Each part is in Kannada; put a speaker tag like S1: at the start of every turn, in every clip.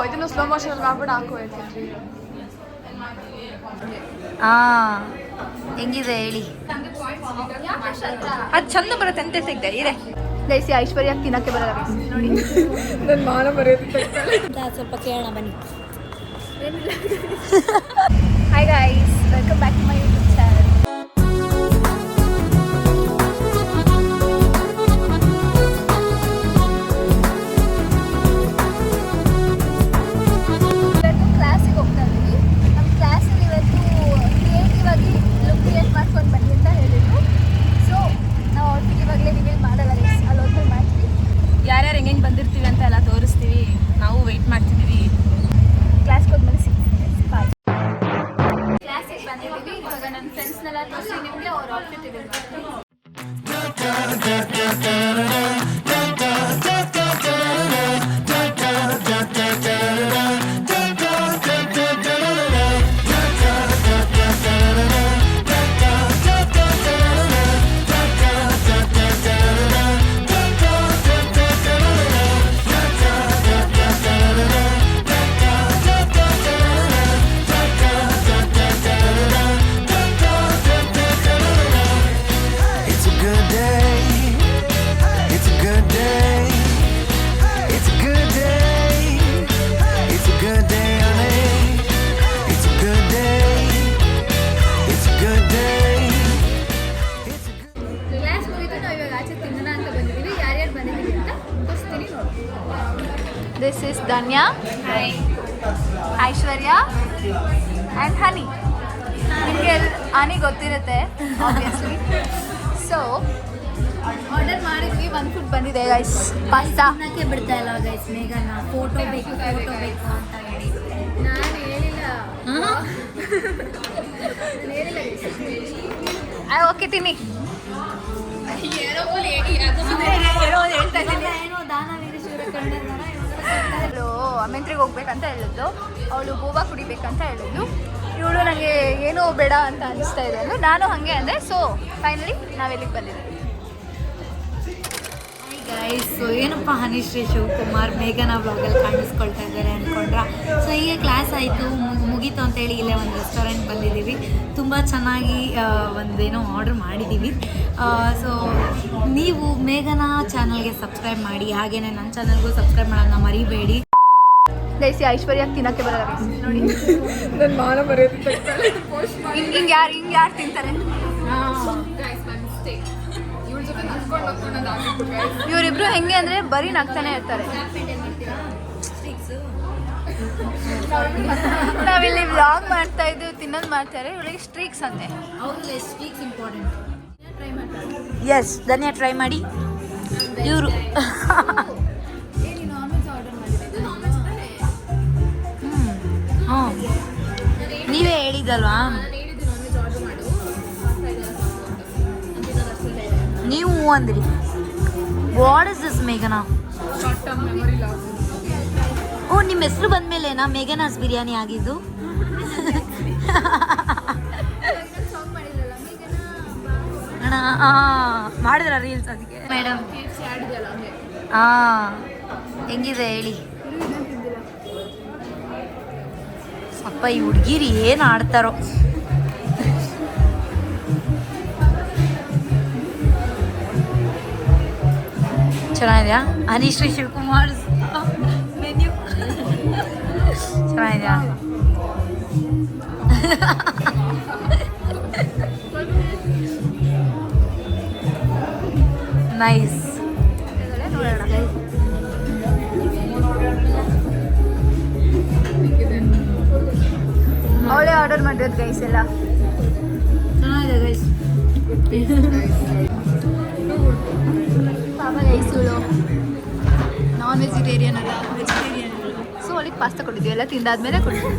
S1: ಇದನ್ನು ಸ್ಲೋ ಮೋಷನ್ ಮಾಡ್ಬಿಟ್ಟು ಹಾಕೋಯ್ತು.
S2: ಹೆಂಗಿದೆ ಹೇಳಿ. ಅದು ಚಂದ ಬರುತ್ತೆ ಅಂತ ತೆಗ್ದೆ ಇದೆ
S1: ದಯಸಿ ಐಶ್ವರ್ಯ ತಿನ್ನಕ್ಕೆ ಬರಲ್ಲ ನೋಡಿ. ನನ್ನ ಮಾನ ಬರೆಯುತ್ತೆ
S2: ಸ್ವಲ್ಪ ಕೇಳೋಣ ಬನ್ನಿ.
S1: Hi guys, welcome back to my YouTube channel. ಇವತ್ತು ಕ್ಲಾಸಿಗೆ ಹೋಗ್ತಾ ಇದ್ದೀವಿ. ನಮ್ಮ ಕ್ಲಾಸಲ್ಲಿ ಇವತ್ತು ಕ್ರಿಯೇಟಿವ್ ಆಗಿ ಲುಕ್ ಕ್ರಿಯೇಟ್ ಮಾಡ್ಕೊಂಡು ಬನ್ನಿ ಅಂತ ಹೇಳಿದ್ರು. ಸೊ ನಾವು ಔಟ್ಫಿಟ್ ಇವಾಗಲೇ ರಿವೀಲ್ ಮಾಡಲ್ಲ ಗೈಸ್, ಅಲ್ಲಿ ಹೋದ್ಮೇಲೆ ಮಾಡ್ತೀವಿ.
S2: ಯಾರ್ಯಾರು ಹೆಂಗೆ ಬಂದಿರ್ತೀವಿ ಅಂತ ಎಲ್ಲ ತೋರಿಸ್ತೀವಿ. ನಾವು ವೆಯ್ಟ್ ಮಾಡ್ತಿದ್ದೀವಿ.
S1: ಕ್ಲಾಸ್ಗೆ ಹೋದ್ಮೇಲೆ ಸಿಗ್ತೀವಿ. ಬಾಯ್. ಕ್ಲಾಸಿಗೆ ಬಂದಿದ್ದೀವಿ. ಇವಾಗ ನನ್ನ ಫ್ರೆಂಡ್ಸ್ನೆಲ್ಲ ತೋರಿಸಿ ನಿಮಗೆ ಅವ್ರ ಔಟ್ಫಿಟ್ ಇದೆ. This is Danya. Hi. Aishwarya and Honey. ನಿಮಗೆ ಹನಿ ಗೊತ್ತಿರುತ್ತೆ ಆಬ್ವಿಯಸ್ಲಿ. ಸೊ ಆರ್ಡರ್ ಮಾಡಿದ್ವಿ, ಒಂದು ಫುಡ್ ಬಂದಿದೆ ಗೈಸ್. ಪಾಸ್ತಾ
S2: ಬಿಡ್ತಾ ಇಲ್ಲ ಗೈಸ್. ಮೇಘನ ಫೋಟೋ ಬೇಕು ಅಂತ ಹೇಳಿ
S1: ನಾನು ಹೇಳಿಲ್ಲ. ಓಕೆ ತಿನ್ನಿ. ಹೇಳ್ತಾ ಇದ್ದೀನಿ. ಅವಳು ಅಮೆಂತ್ರಿಗೆ ಹೋಗ್ಬೇಕಂತ ಹೇಳಿದ್ಲು, ಅವಳು ಗೋವಾ ಕುಡಿಬೇಕಂತ ಹೇಳಿದ್ಲು. ಇವಳು ನನಗೆ ಏನೋ ಬೇಡ ಅಂತ ಅನಿಸ್ತಾ ಇದೆ ಅಂದು ನಾನು ಹಾಗೆ ಅಂದೆ. ಸೊ ಫೈನಲಿ ನಾವೆಲ್ಲಿಗೆ ಬಂದಿದ್ದೀವಿ
S2: ಗೈಸ್. ಸೊ ಏನಪ್ಪ ಹನಿಶ್ರೀ ಶಿವಕುಮಾರ್ ಮೇಘನಾ ಬ್ಲಾಗಲ್ಲಿ ಕಾಣಿಸ್ಕೊಳ್ತಾ ಇದ್ದಾರೆ ಅಂದ್ಕೊಂಡ್ರ. ಸೊ ಹೀಗೆ ಕ್ಲಾಸ್ ಆಯಿತು, ಮುಗೀತು ಅಂತೇಳಿ ಇಲ್ಲೇ ಒಂದು ರೆಸ್ಟೋರೆಂಟ್ ಬಂದಿದ್ದೀವಿ. ತುಂಬ ಚೆನ್ನಾಗಿ ಒಂದೇನೋ ಆರ್ಡ್ರ್ ಮಾಡಿದ್ದೀವಿ. ಸೊ ನೀವು ಮೇಘನಾ ಚಾನಲ್ಗೆ ಸಬ್ಸ್ಕ್ರೈಬ್ ಮಾಡಿ, ಹಾಗೆಯೇ ನನ್ನ ಚಾನಲ್ಗೂ ಸಬ್ಸ್ಕ್ರೈಬ್ ಮಾಡೋದನ್ನ ಮರಿಬೇಡಿ.
S1: ದಯಸಿ ಐಶ್ವರ್ಯ ತಿನ್ನಕ್ಕೆ ಬರಲ್ಲ ನೋಡಿ. ನನ್ನ ಮಾನ ಬರೆಯುತ್ತೆ. ಹಿಂಗೆ ಯಾರು ತಿಂತಾರೆ? ಇವರಿಬ್ರು ಹೆಂಗೆ ಅಂದರೆ ಬರೀ ನಗ್ತಾನೆ ಇರ್ತಾರೆ. ನಾವಿಲ್ಲಿ ವ್ಲಾಗ್ ಮಾಡ್ತಾ ಇದ್ದೀವಿ, ತಿನ್ನೋದು ಮಾಡ್ತಾರೆ. ಇವಳಿಗೆ ಸ್ಟ್ರೀಕ್ಸ್ ಅಂತೆ.
S2: Streaks important. ಎಸ್, ಧನ್ಯ ಟ್ರೈ ಮಾಡಿ. ಇವರು ನೀವೇ ಹೇಳಿದಲ್ವಾ, ನೀವು ಅಂದ್ರಿ. ವಾಟ್ ಇಸ್ ದಿಸ್ ಮೇಘನಾ? ಓ, ನಿಮ್ಮ ಹೆಸರು ಬಂದಮೇಲೆನಾ ಮೇಘನಾಸ್ ಬಿರಿಯಾನಿ ಆಗಿದ್ದು? ಅಣ್ಣ ಮಾಡಿದ್ರ ರೀಲ್ಸ್ ಅದಕ್ಕೆ ಮೇಡಮ್. ಹೆಂಗಿದೆ ಹೇಳಿ. ಅಪ್ಪ ಈ ಹುಡುಗಿರು ಏನು ಆಡ್ತಾರೋ. ಚೆನ್ನಾಗಿದೆಯಾ? ಹನಿಶ್ರೀ ಶಿವಕುಮಾರ್ ಮೆನ್ಯೂ ಚೆನ್ನಾಗಿದೆಯಾ? ನೈಸ್.
S1: ಅವಳೇ ಆರ್ಡರ್ ಮಾಡಿರೋದು ಗೈಸ್. ಎಲ್ಲ
S2: ಚೆನ್ನಾಗಿದೆ ಗೈಸ್.
S1: ಪಾಪ ಗೈಸು ನಾನ್ ವೆಜಿಟೇರಿಯನ್ ಅಲ್ಲ, ವೆಜಿಟೇರಿಯನ್. ಸೊ ಅವಳಿಗೆ ಪಾಸ್ತಾ ಕೊಟ್ಟಿದ್ವಿ, ಎಲ್ಲ ತಿಂದಾದ್ಮೇಲೆ ಕೊಟ್ಟಿದ್ವಿ.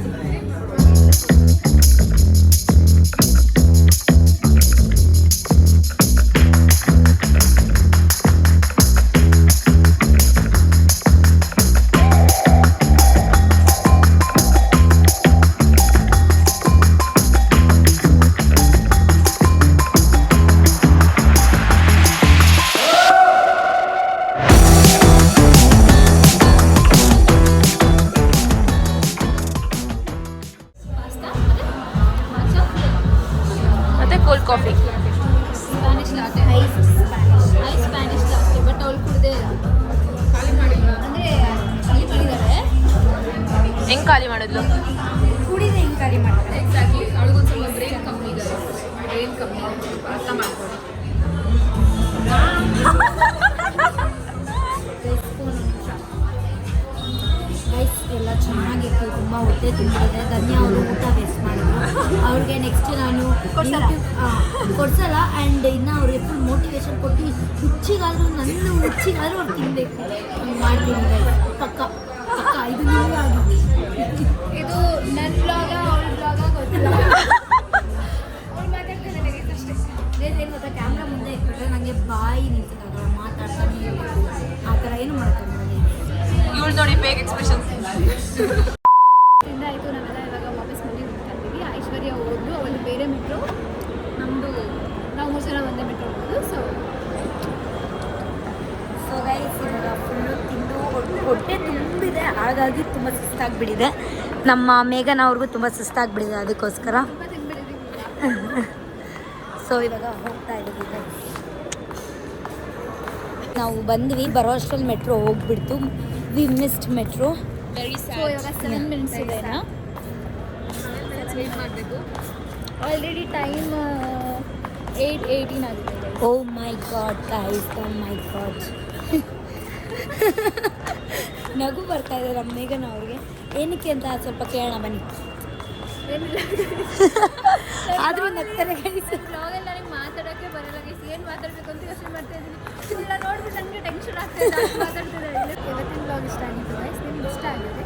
S3: ಹೆಂಗ್ ಖಾಲಿ ಮಾಡಿದ್ಲು?
S2: ಕುಡಿದ ಹೆಂಗೆ ಖಾಲಿ ಮಾಡ್ತಾರೆ.
S1: ಎಕ್ಸಾಕ್ಟ್ಲಿ, ಅವಳಿಗೊಂದು ಸ್ವಲ್ಪ ಬ್ರೈನ್ ಕಮ್ಮಿ ಇದೆ, ಬ್ರೈನ್ ಕಮ್ಮಿ ಅರ್ಥ ಮಾಡ್ಕೊಳ್ಳಿ.
S2: ಗೈಸ್ ಎಲ್ಲ ಚೆನ್ನಾಗಿತ್ತು, ತುಂಬ ಹೊಟ್ಟೆ ತುಂಬಿದೆ. ಧನ್ಯ ಅವರು ಊಟ ವೇಸ್ಟ್ ಮಾಡಿದ್ರು. ಅವ್ರಿಗೆ ನೆಕ್ಸ್ಟ್ ನಾನು ಕೊಡ್ಸಲ್ಲ. ಆ್ಯಂಡ್ ಇನ್ನು ಅವ್ರಿಗೆ ಫುಲ್ ಮೋಟಿವೇಶನ್ ಕೊಟ್ಟು ಹುಚ್ಚಿಗಾದರೂ ಅವ್ರು ತಿನ್ನಬೇಕು ಮಾಡ್ತೀನಿ ಗೈಸ್. ಪಕ್ಕ ಪಕ್ಕ ಇದು ನಿಮಗೆ ಆಗಿದೆ.
S1: ಇದು ನನ್ನ ಬ್ಲಾಗ ಅವಳ ಬ್ಲಾಗ ಗೊತ್ತಿಲ್ಲ. ಅವ್ಳು ಮಾತಾಡ್ತಾನೆ ನನಗೆ ಅಷ್ಟೇ.
S2: ಏನು ಗೊತ್ತಾ, ಕ್ಯಾಮ್ರಾ ಮುಂದೆ ಇಟ್ಬಿಟ್ರೆ ನನಗೆ ಬಾಯಿ ನಿಂತಿದ್ದಾಗಲ್ಲ, ಮಾತಾಡ್ತಾನೆ ಇರಬೇಕು. ಆ ಥರ ಏನು ಮಾಡ್ತಾರೆ ನನಗೆ.
S3: ಇವಳು ನೋಡಿ ಫೇಕ್ ಎಕ್ಸ್ಪ್ರೆಷನ್ಸ್.
S1: ಇಂದ ಆಯಿತು, ನಾವೆಲ್ಲ ಇವಾಗ ವಾಪಸ್ ಮನೆಗೆ ಹೋಗ್ತಾ ಇದ್ದೀವಿ. ಐಶ್ವರ್ಯ ಹೋದ್ಲು, ಅವಳು ಬೇರೆ ಮೆಟ್ರೋ, ನಮ್ಮದು ನಾವು 3 ಜನ ಒಂದೇ ಮೆಟ್ರೋ ಹೋಗೋದು.
S2: ಸೊ ಗೈಸ್ ಇವಾಗ ಫುಲ್ಲು ತಿಂದು ಹೊಟ್ಟೆ ತುಂಬಿದೆ, ಹಾಗಾಗಿ ತುಂಬ ಸುಸ್ತಾಗಿಬಿಟ್ಟಿದೆ. ನಮ್ಮ ಮೇಘನ ಅವ್ರಿಗೂ ತುಂಬ ಸುಸ್ತಾಗಿಬಿಟ್ಟಿದೆ, ಅದಕ್ಕೋಸ್ಕರ
S1: ತುಂಬ ತಿನ್ಬಿಟ್ಟಿದ್ದೀವಿ.
S2: ಸೊ ಇವಾಗ ಹೋಗ್ತಾ ಇದ್ದೀವಿ ಗೈಸ್. ನಾವು ಬಂದ್ವಿ, ಬರೋ ಅಷ್ಟರಲ್ಲಿ ಮೆಟ್ರೋ ಹೋಗ್ಬಿಡ್ತು. V missed metro.
S1: ಸೊ ಇವಾಗ 7 ಮಿನಿಟ್ಸ್ ಇದೆ, ವೇಟ್ ಮಾಡಬೇಕು. ಆಲ್ರೆಡಿ ಟೈಮ್ 8:18 ಆಗಿದೆ.
S2: ಓ ಮೈ ಗಾಡ್ ಗೈಸ್, ಓ ಮೈ ಗಾಡ್. ನಗು ಬರ್ತಾ ಇದೆ ನಮ್ಮ ಮೇಘನ ಅವ್ರಿಗೆ. ಏನಕ್ಕೆ ಅಂತ ಸ್ವಲ್ಪ ಕೇಳೋಣ ಬನ್ನಿ.
S1: ಏನಿಲ್ಲ,
S2: ಆದರೂ ನಗ್ತಾರೆ ಗೈಸ್.
S1: ಬ್ಲಾಗಲ್ಲಿ ನನಗೆ ಮಾತಾಡೋಕ್ಕೆ ಬರಲ್ಲ ಗೈಸ್. ಏನು ಮಾತಾಡಬೇಕು ಅಂತ ಯೋಚನೆ ಮಾಡ್ತಾ ಇದ್ದೀನಿ. ಇಲ್ಲ ನೋಡ್ಬಿಟ್ಟು ನನಗೆ ಟೆನ್ಷನ್ ಆಗ್ತಾ ಇದೆ, ಮಾತಾಡ್ತಿದ್ದಾರೆ. ಇವತ್ತಿನ ಬ್ಲಾಗ್ ಇಷ್ಟ ಆಗಿತ್ತು ಗೈಸ್, ನಿಮ್ಗೆ ಇಷ್ಟ ಆಗಿದೆ